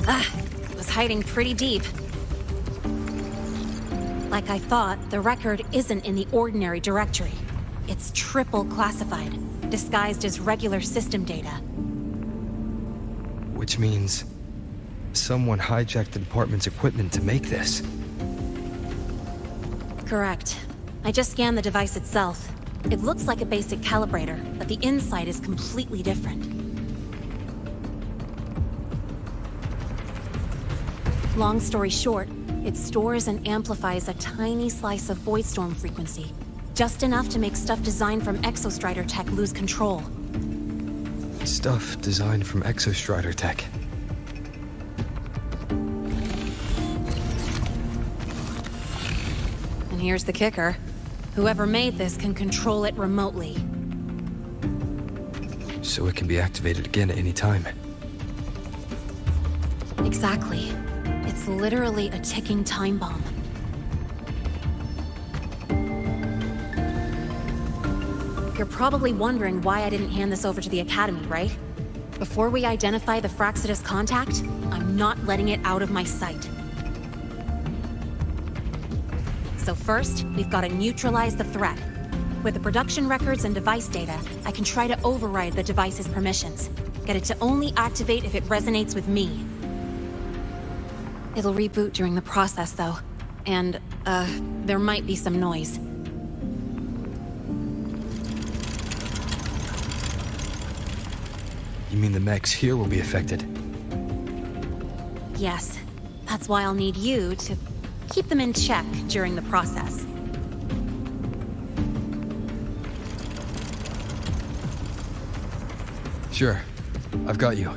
It was hiding pretty deep. Like I thought, the record isn't in the ordinary directory. It's triple classified, disguised as regular system data. Which means someone hijacked the department's equipment to make this. Correct. I just scanned the device itself. It looks like a basic calibrator, but the inside is completely different. Long story short, it stores and amplifies a tiny slice of voidstorm frequency. Just enough to make stuff designed from Exostrider tech lose control. Stuff designed from Exostrider tech. And here's the kicker. Whoever made this can control it remotely. So it can be activated again at any time. Exactly. It's literally a ticking time bomb. You're probably wondering why I didn't hand this over to the Academy, right? Before we identify the Fraxidus contact, I'm not letting it out of my sight. So first, we've got to neutralize the threat. With the production records and device data, I can try to override the device's permissions. Get it to only activate if it resonates with me. It'll reboot during the process, though. And, there might be some noise. You mean the mechs here will be affected? Yes. That's why I'll need you to keep them in check during the process. Sure. I've got you.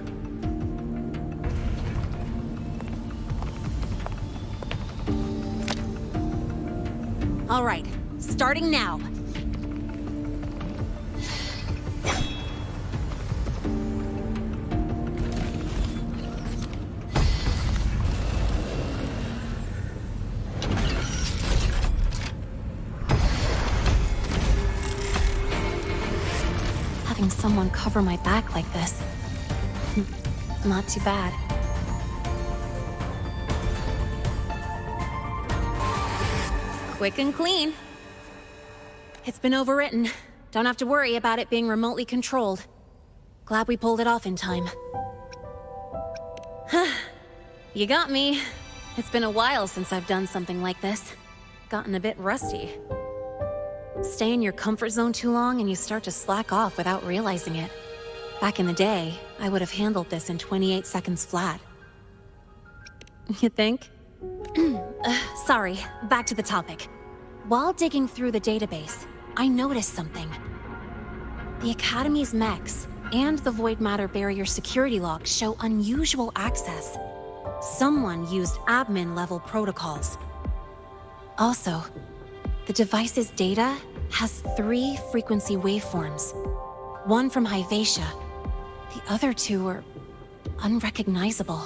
All right. Starting now. Having someone cover my back like this. Not too bad. Quick and clean. It's been overwritten. Don't have to worry about it being remotely controlled. Glad we pulled it off in time. You got me. It's been a while since I've done something like this. Gotten a bit rusty. Stay in your comfort zone too long and you start to slack off without realizing it. Back in the day, I would have handled this in 28 seconds flat. You think? Sorry, back to the topic. While digging through the database, I noticed something. The Academy's mechs and the Void Matter Barrier security logs show unusual access. Someone used admin-level protocols. Also, the device's data has 3 frequency waveforms. One from Hyvatia. The other 2 are unrecognizable.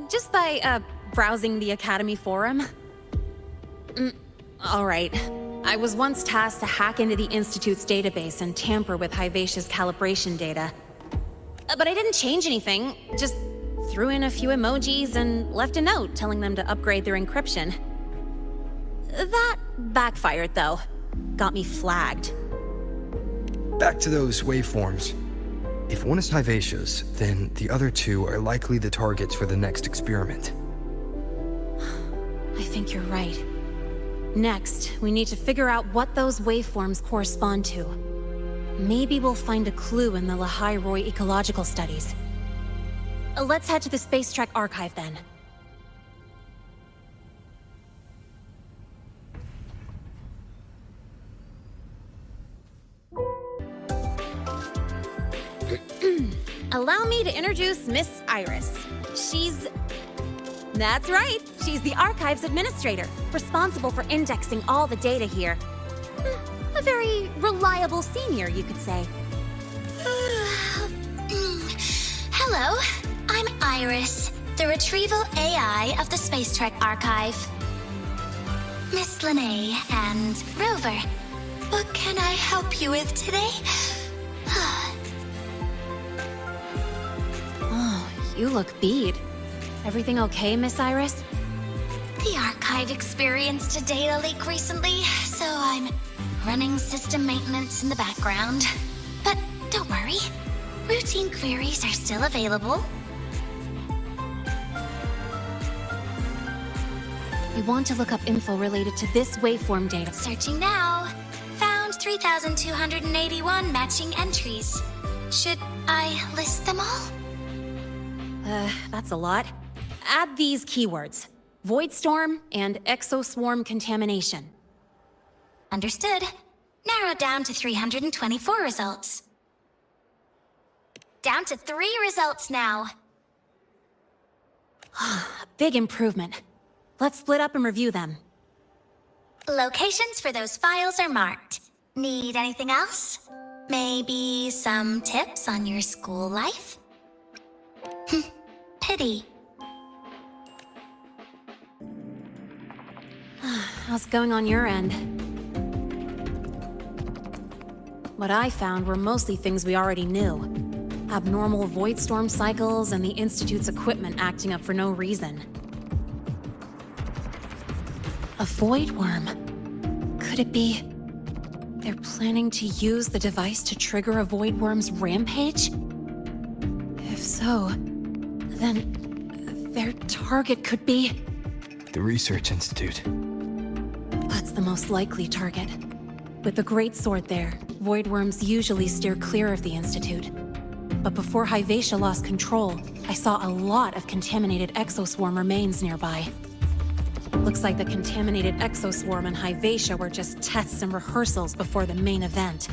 Just by, browsing the Academy forum. All right. I was once tasked to hack into the Institute's database and tamper with Hyvatia's calibration data. But I didn't change anything, just threw in a few emojis and left a note telling them to upgrade their encryption. That backfired, though. Got me flagged. Back to those waveforms. If one is Hyvatia's, then the other 2 are likely the targets for the next experiment. I think you're right. Next, we need to figure out what those waveforms correspond to. Maybe we'll find a clue in the Lahai Roy ecological studies. Let's head to the Space Trek archive then. Allow me to introduce Miss Iris. That's right, she's the archives administrator, responsible for indexing all the data here. A very reliable senior, you could say. Hello, I'm Iris, the retrieval AI of the Space Trek archive. Miss Lahai and Rover, what can I help you with today? You look beat. Everything okay, Miss Iris? The archive experienced a data leak recently, so I'm running system maintenance in the background. But don't worry, routine queries are still available. We want to look up info related to this waveform data. Searching now. Found 3,281 matching entries. Should I list them all? That's a lot. Add these keywords: Void Storm and Exoswarm Contamination. Understood. Narrowed down to 324 results. Down to 3 results now. Big improvement. Let's split up and review them. Locations for those files are marked. Need anything else? Maybe some tips on your school life? Pity. How's it going on your end? What I found were mostly things we already knew. Abnormal void storm cycles and the Institute's equipment acting up for no reason. A void worm. Could it be they're planning to use the device to trigger a void worm's rampage? If so, then their target could be... The Research Institute. That's the most likely target. With the Great Sword there, void worms usually steer clear of the Institute. But before Hyvatia lost control, I saw a lot of contaminated exoswarm remains nearby. Looks like the contaminated exoswarm and Hyvatia were just tests and rehearsals before the main event.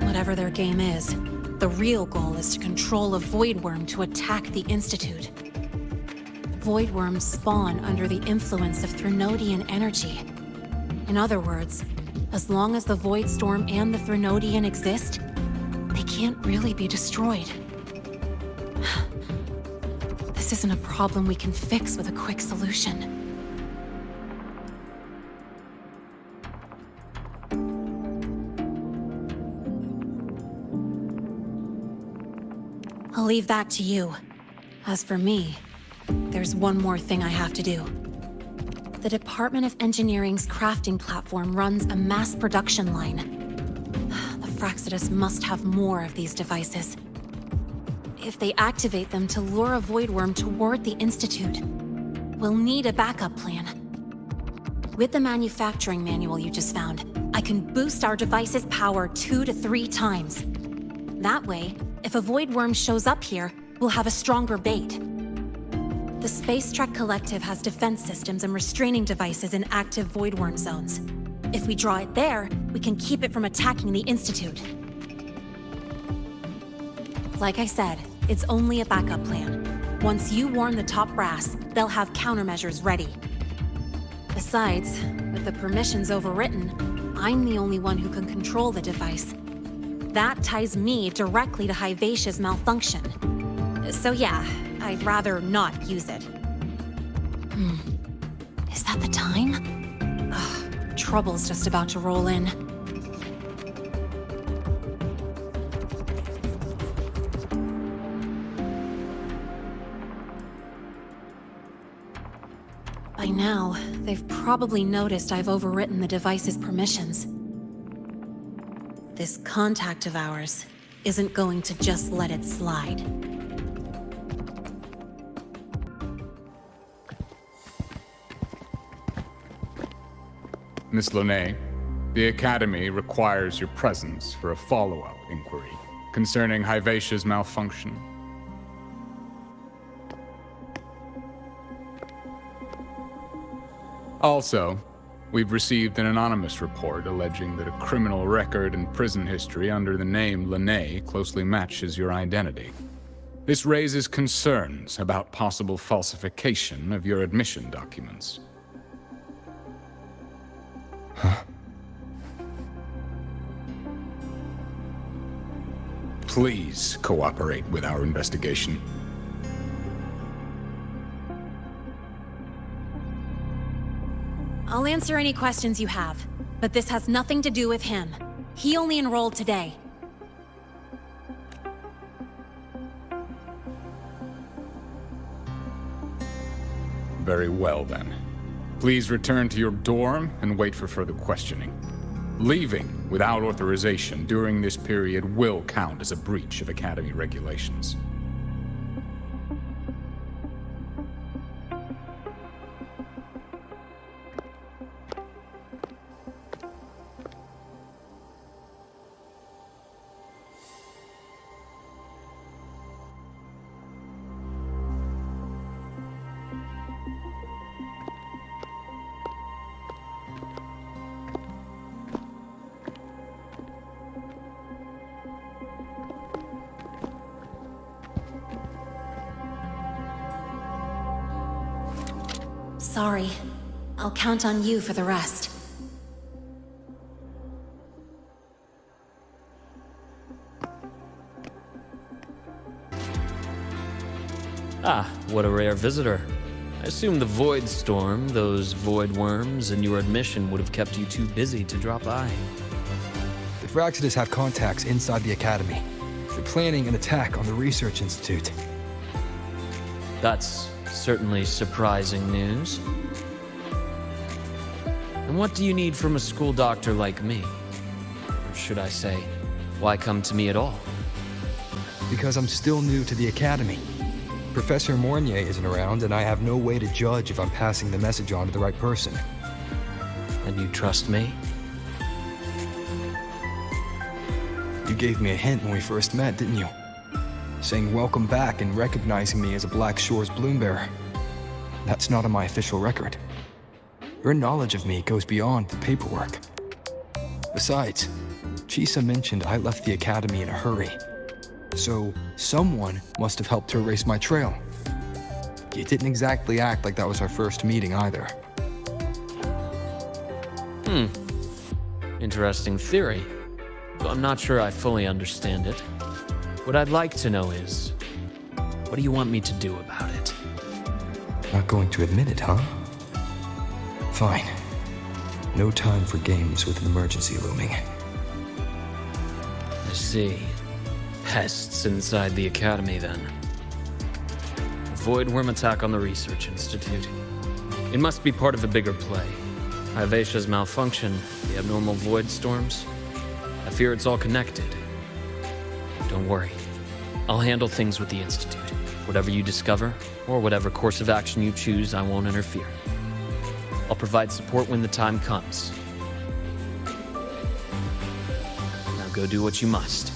Whatever their game is, the real goal is to control a void worm to attack the Institute. Void worms spawn under the influence of Threnodian energy. In other words, as long as the Void Storm and the Threnodian exist, they can't really be destroyed. This isn't a problem we can fix with a quick solution. I'll leave that to you. As for me, there's one more thing I have to do. The Department of Engineering's crafting platform runs a mass production line. The Fraxidus must have more of these devices. If they activate them to lure a void worm toward the Institute, we'll need a backup plan. With the manufacturing manual you just found, I can boost our device's power 2 to 3 times. That way, if a void worm shows up here, we'll have a stronger bait. The Space Trek Collective has defense systems and restraining devices in active void worm zones. If we draw it there, we can keep it from attacking the Institute. Like I said, it's only a backup plan. Once you warn the top brass, they'll have countermeasures ready. Besides, with the permissions overwritten, I'm the only one who can control the device. That ties me directly to Hyvatia's malfunction. So yeah, I'd rather not use it. Is that the time? Ugh, trouble's just about to roll in. By now, they've probably noticed I've overwritten the device's permissions. This contact of ours isn't going to just let it slide. Miss Lahai, the Academy requires your presence for a follow-up inquiry concerning Hyvatia's malfunction. Also, we've received an anonymous report alleging that a criminal record and prison history under the name Lahai closely matches your identity. This raises concerns about possible falsification of your admission documents. Please cooperate with our investigation. I'll answer any questions you have, but this has nothing to do with him. He only enrolled today. Very well, then. Please return to your dorm and wait for further questioning. Leaving without authorization during this period will count as a breach of Academy regulations. Sorry. I'll count on you for the rest. Ah, what a rare visitor. I assume the Void Storm, those void worms, and your admission would have kept you too busy to drop by. The Frostlands have contacts inside the Academy. They're planning an attack on the Research Institute. That's certainly surprising news. And what do you need from a school doctor like me? Or should I say, why come to me at all? Because I'm still new to the Academy. Professor Mornier isn't around, and I have no way to judge if I'm passing the message on to the right person. And you trust me? You gave me a hint when we first met, didn't you? Saying welcome back and recognizing me as a Black Shore's Bloombearer. That's not on my official record. Your knowledge of me goes beyond the paperwork. Besides, Chisa mentioned I left the Academy in a hurry. So, someone must have helped to erase my trail. You didn't exactly act like that was our first meeting either. Interesting theory. Though I'm not sure I fully understand it. What I'd like to know is, what do you want me to do about it? Not going to admit it, huh? Fine. No time for games with an emergency looming. I see. Pests inside the Academy, then. A void worm attack on the Research Institute. It must be part of a bigger play. Ivasia's malfunction, the abnormal void storms. I fear it's all connected. Don't worry. I'll handle things with the Institute. Whatever you discover, or whatever course of action you choose, I won't interfere. I'll provide support when the time comes. Now go do what you must.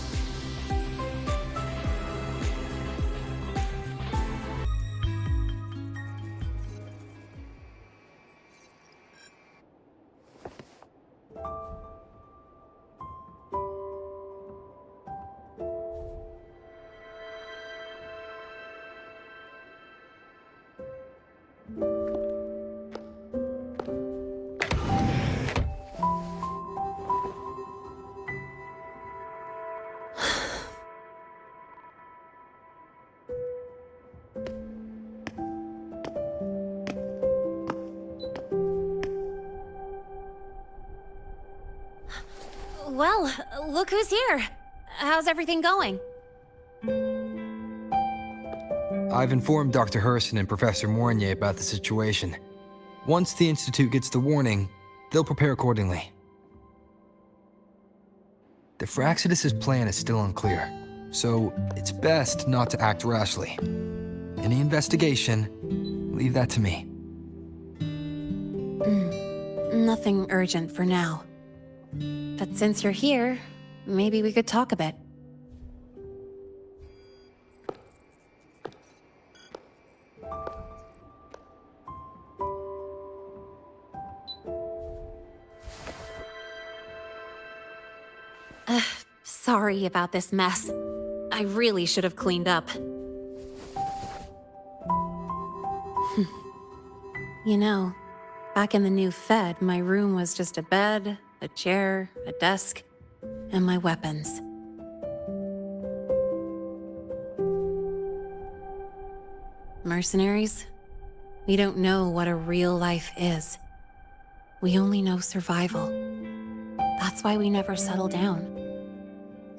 Well, look who's here. How's everything going? I've informed Dr. Herson and Professor Mornier about the situation. Once the Institute gets the warning, they'll prepare accordingly. The Frostlands' plan is still unclear, so it's best not to act rashly. Any investigation, leave that to me. Nothing urgent for now. But since you're here, maybe we could talk a bit. Sorry about this mess. I really should have cleaned up. You know, back in the new Fed, my room was just a bed, a chair, a desk, and my weapons. Mercenaries? We don't know what a real life is. We only know survival. That's why we never settle down.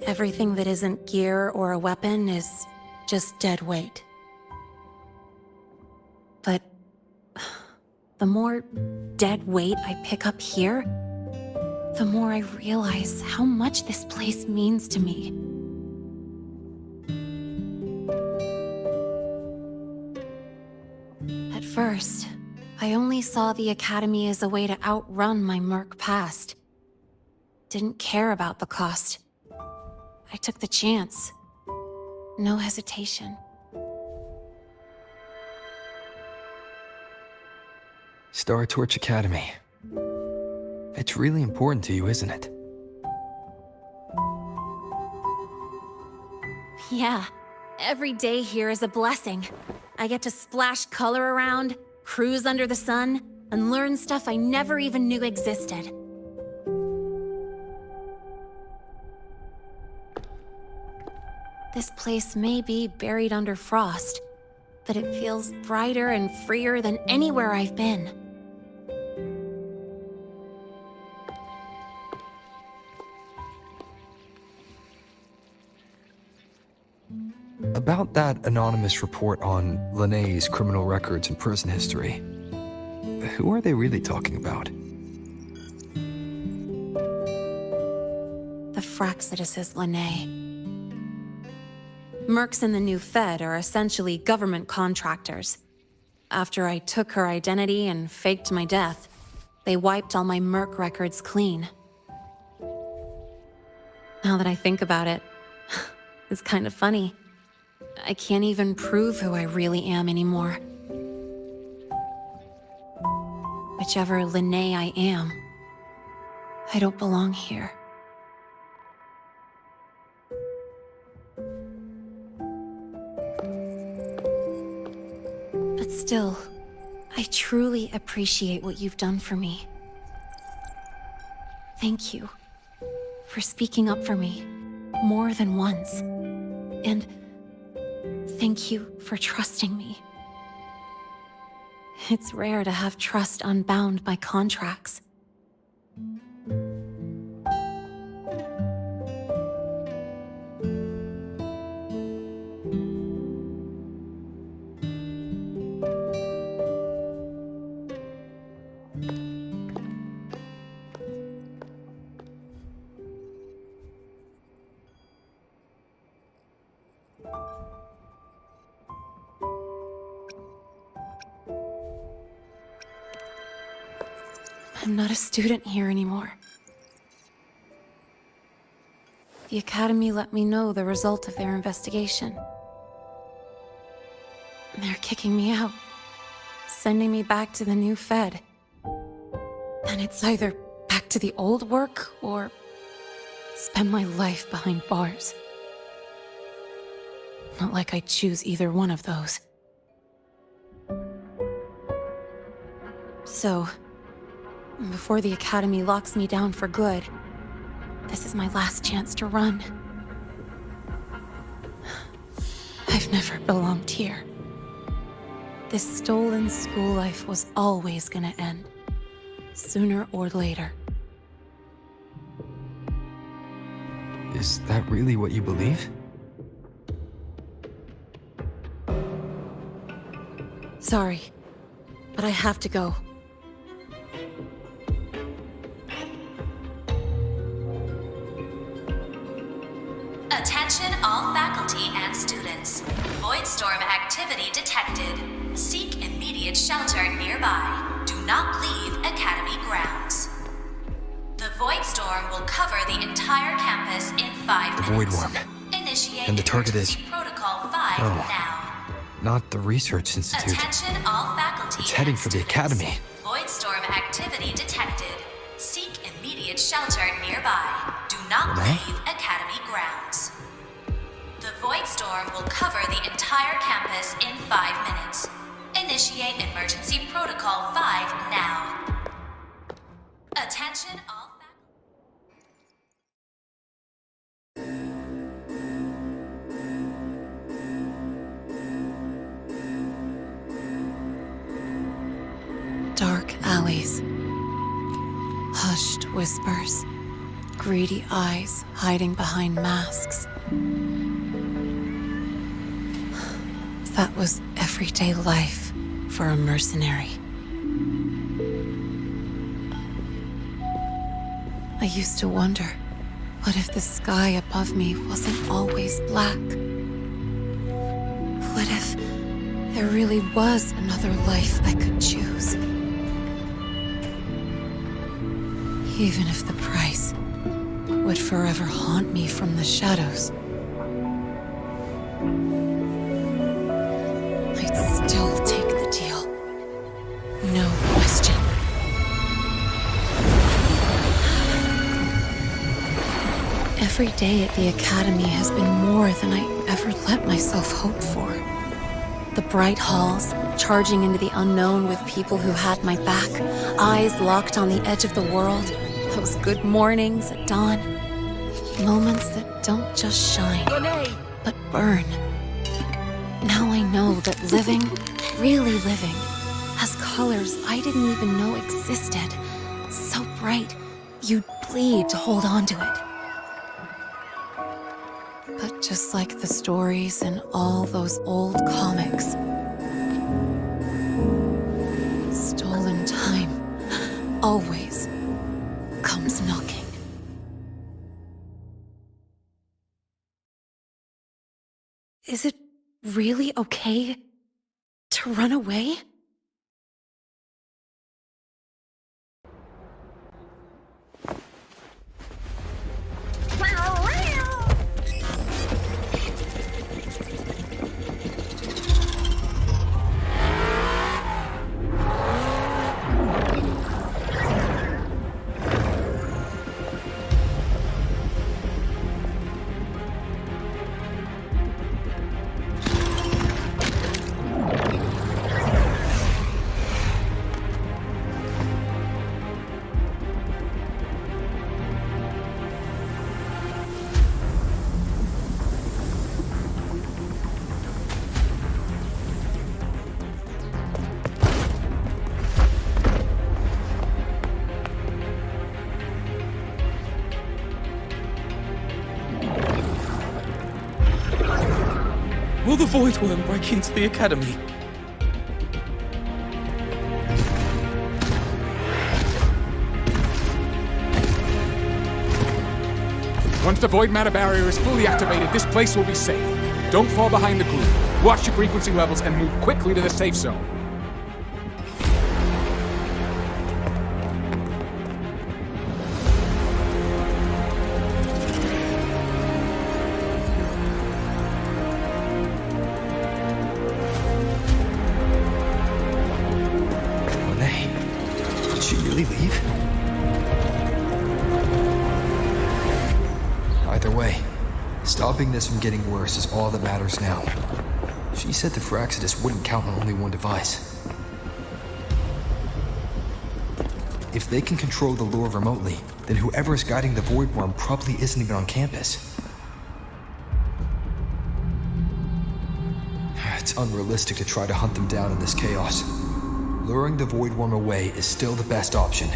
Everything that isn't gear or a weapon is just dead weight. But the more dead weight I pick up here, the more I realize how much this place means to me. At first, I only saw the Academy as a way to outrun my Merc past. Didn't care about the cost. I took the chance. No hesitation. Star Torch Academy. It's really important to you, isn't it? Yeah, every day here is a blessing. I get to splash color around, cruise under the sun, and learn stuff I never even knew existed. This place may be buried under frost, but it feels brighter and freer than anywhere I've been. About that anonymous report on Lahai's criminal records and prison history, who are they really talking about? The Frostlands Lahai. Mercs in the new Fed are essentially government contractors. After I took her identity and faked my death, they wiped all my Merc records clean. Now that I think about it, it's kind of funny. I can't even prove who I really am anymore. Whichever Lahai I am, I don't belong here. But still, I truly appreciate what you've done for me. Thank you for speaking up for me more than once. And thank you for trusting me. It's rare to have trust unbound by contracts. I'm not a student here anymore. The Academy let me know the result of their investigation. They're kicking me out, sending me back to the new Fed. And it's either back to the old work or spend my life behind bars. Not like I choose either one of those. So, before the Academy locks me down for good, this is my last chance to run. I've never belonged here. This stolen school life was always gonna end, sooner or later. Is that really what you believe? Sorry, but I have to go. Attention all faculty and students. Voidstorm activity detected. Seek immediate shelter nearby. Do not leave Academy grounds. The Voidstorm will cover the entire campus in 5 The minutes. Void Worm. Initiate And the target is- emergency Protocol 5 Oh. now. Not the Research Institute. Attention all faculty It's heading and for the students. Academy. Voidstorm activity detected. Seek immediate shelter nearby. Do not Renee? leave Academy grounds. The Voidstorm will cover the entire campus in 5 minutes. Initiate emergency protocol 5 now. Attention all Dark alleys. Hushed whispers. Greedy eyes hiding behind masks. That was everyday life for a mercenary. I used to wonder, what if the sky above me wasn't always black? What if there really was another life I could choose? Even if the price would forever haunt me from the shadows, I'd still take the deal. No question. Every day at the Academy has been more than I ever let myself hope for. The bright halls, charging into the unknown with people who had my back, eyes locked on the edge of the world, those good mornings at dawn, moments that don't just shine, but burn. Now I know that living, really living, has colors I didn't even know existed. So bright, you'd bleed to hold on to it. But just like the stories in all those old comics, stolen time always comes knocking. Is it really okay to run away? Will the Void Worm break into the Academy? Once the void matter barrier is fully activated, this place will be safe. Don't fall behind the group. Watch your frequency levels and move quickly to the safe zone. Lahai, did she really leave? Either way, stopping this from getting worse is all that matters now. She said the Fraxidus wouldn't count on only one device. If they can control the lure remotely, then whoever is guiding the Void Worm probably isn't even on campus. It's unrealistic to try to hunt them down in this chaos. Luring the Void Worm away is still the best option.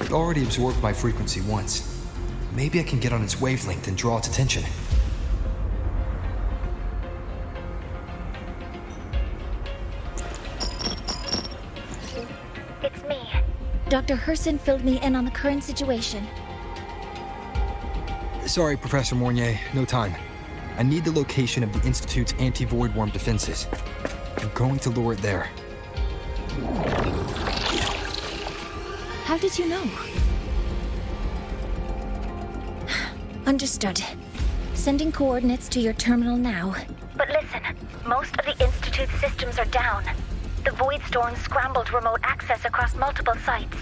It already absorbed my frequency once. Maybe I can get on its wavelength and draw its attention. It's me. Dr. Herson filled me in on the current situation. Sorry, Professor Mornier, no time. I need the location of the Institute's anti-Void Worm defenses. I'm going to lure it there. How did you know? Understood. Sending coordinates to your terminal now. But listen, most of the Institute's systems are down. The Void Storm scrambled remote access across multiple sites.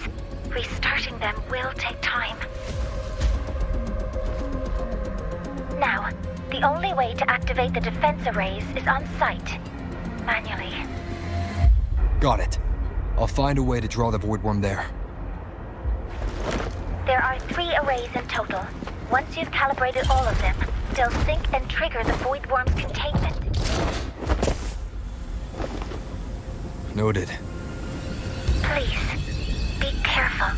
Restarting them will take time. Now, the only way to activate the defense arrays is on site. Manually. Got it. I'll find a way to draw the Void Worm there. There are 3 arrays in total. Once you've calibrated all of them, they'll sync and trigger the Void Worm's containment. Noted. Please, be careful.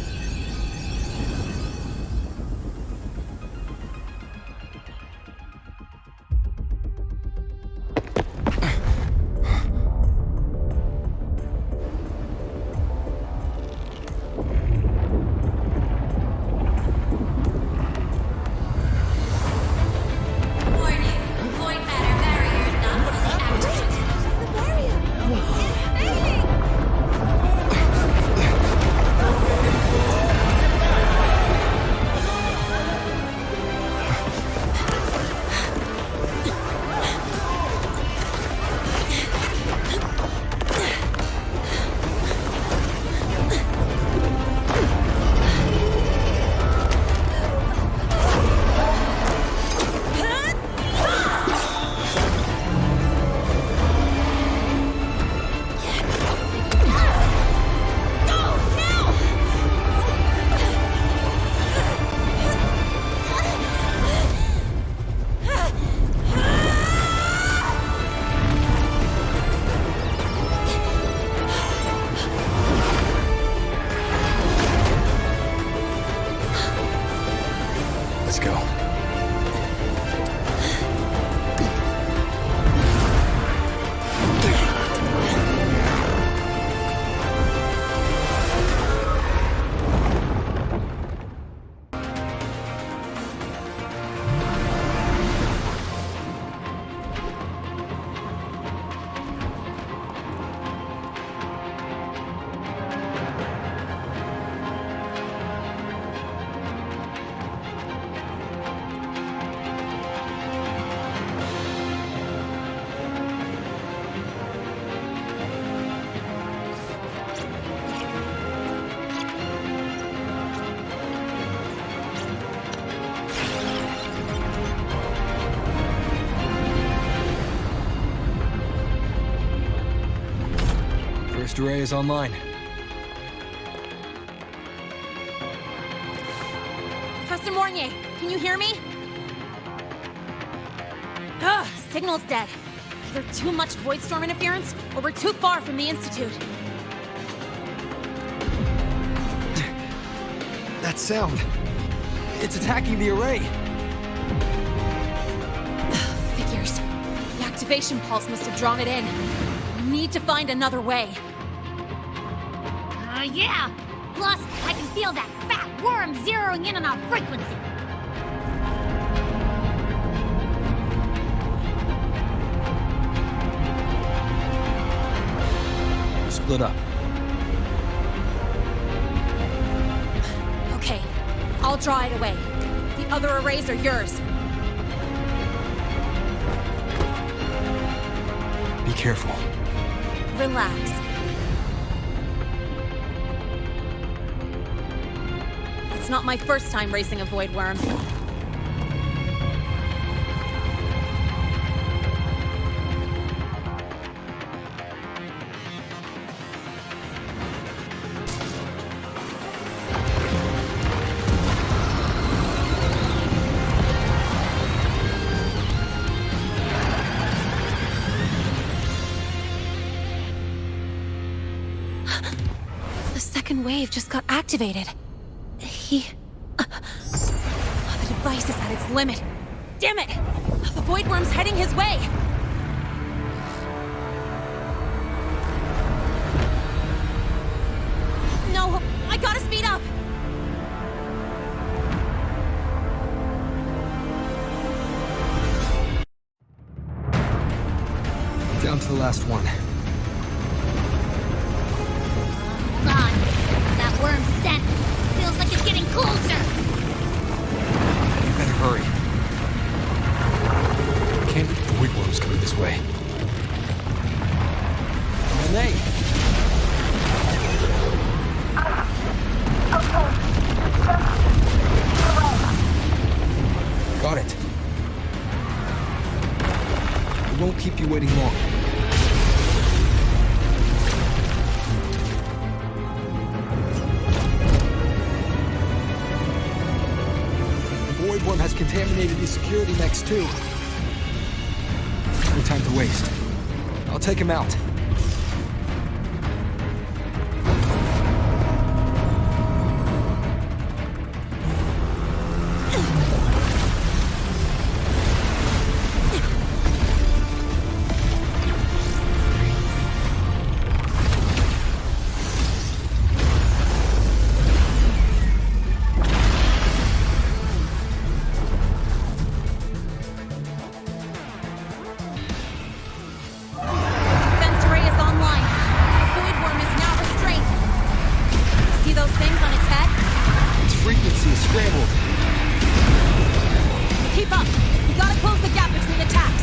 First array is online. Professor Mornier, can you hear me? Ugh, signal's dead. Either too much void storm interference, or we're too far from the Institute. That sound. It's attacking the array. Figures. The activation pulse must have drawn it in. We need to find another way. Yeah! Plus, I can feel that fat worm zeroing in on our frequency. Split up. Okay, I'll draw it away. The other arrays are yours. Be careful. Relax. It's not my first time racing a void worm. The second wave just got activated. The device is at its limit. Damn it! The void worm's heading his way! No, I gotta speed up! Down to the last one. Hold on. That worm's scent feels like it's getting closer. You better hurry. Can't be void worms coming this way. Renee! Got it. It won't keep you waiting long. The void worm has contaminated the security mechs too. No time to waste. I'll take him out. Defense array is online. The void worm is now restrained. See those things on its head? Its frequency is scrambled. Keep up! We gotta close the gap between attacks!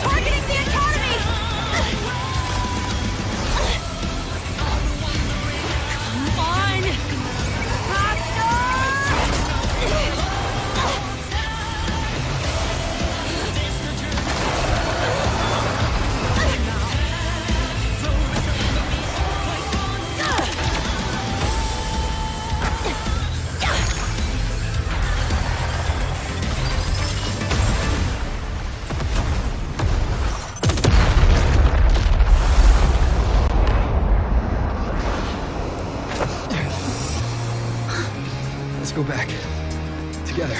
Targeting the Academy! Come on! Let's go back. Together.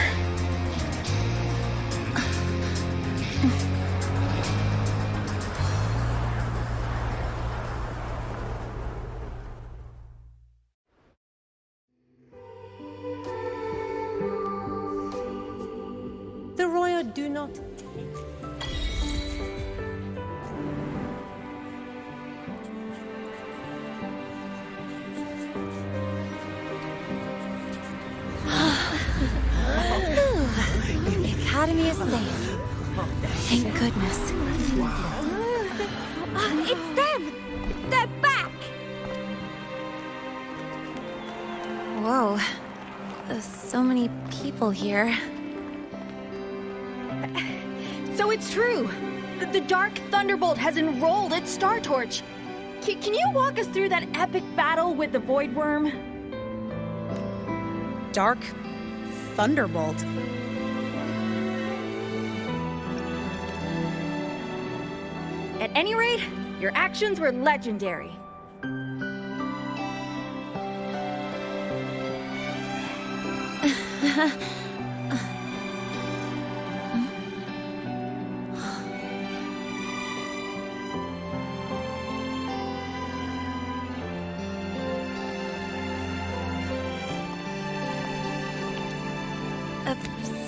The royal do not Academy is safe. Thank goodness. It's them! They're back! Whoa. There's so many people here. So it's true! The Dark Thunderbolt has enrolled at Star Torch! Can you walk us through that epic battle with the Void Worm? Dark Thunderbolt. At any rate, your actions were legendary.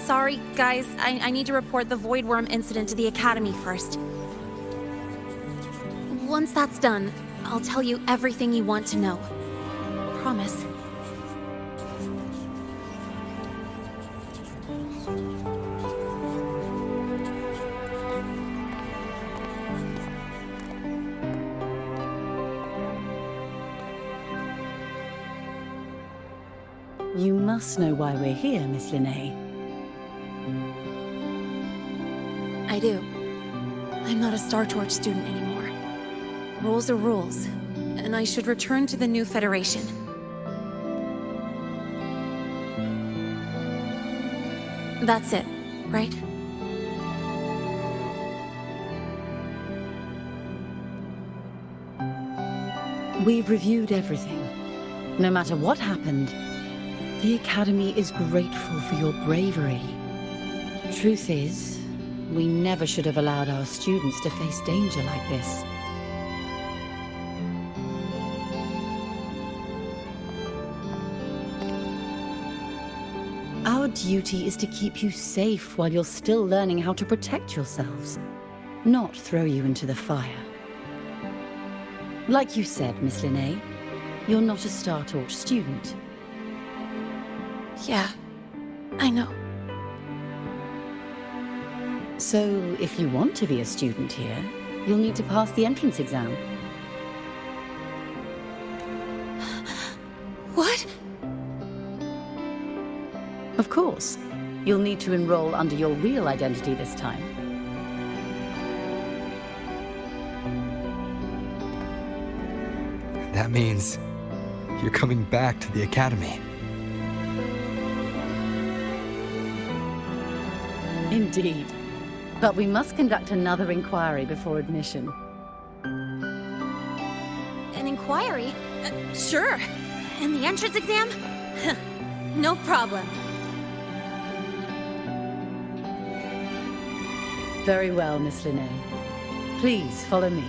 Sorry, guys. I need to report the Void Worm incident to the Academy first. Once that's done, I'll tell you everything you want to know. Promise. You must know why we're here, Miss Lahai. I do. I'm not a Star Torch student anymore. Rules are rules, and I should return to the new Federation. That's it, right? We've reviewed everything. No matter what happened, the Academy is grateful for your bravery. Truth is, we never should have allowed our students to face danger like this. Our duty is to keep you safe while you're still learning how to protect yourselves, not throw you into the fire. Like you said, Miss Lahai, you're not a Star Torch student. Yeah, I know. So, if you want to be a student here, you'll need to pass the entrance exam. What? Of course. You'll need to enroll under your real identity this time. That means you're coming back to the Academy. Indeed. But we must conduct another inquiry before admission. An inquiry? Sure. And the entrance exam? No problem. Very well, Miss Lahai. Please follow me.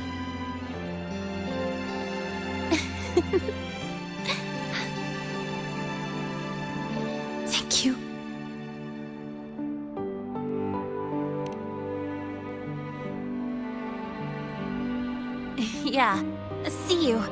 Thank you. Yeah, see you.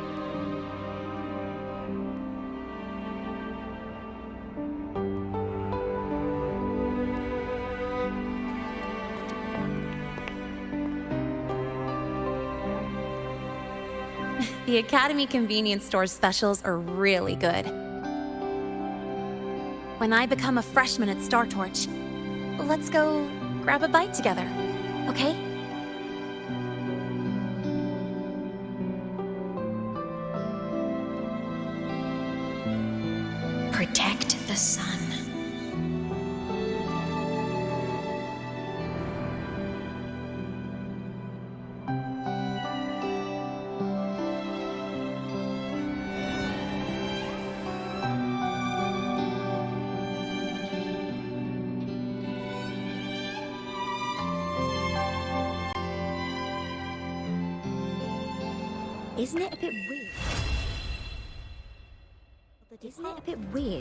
The Academy convenience store specials are really good. When I become a freshman at Star Torch, let's go grab a bite together, okay? Protect the sun. Isn't it a bit weird? Isn't it a bit weird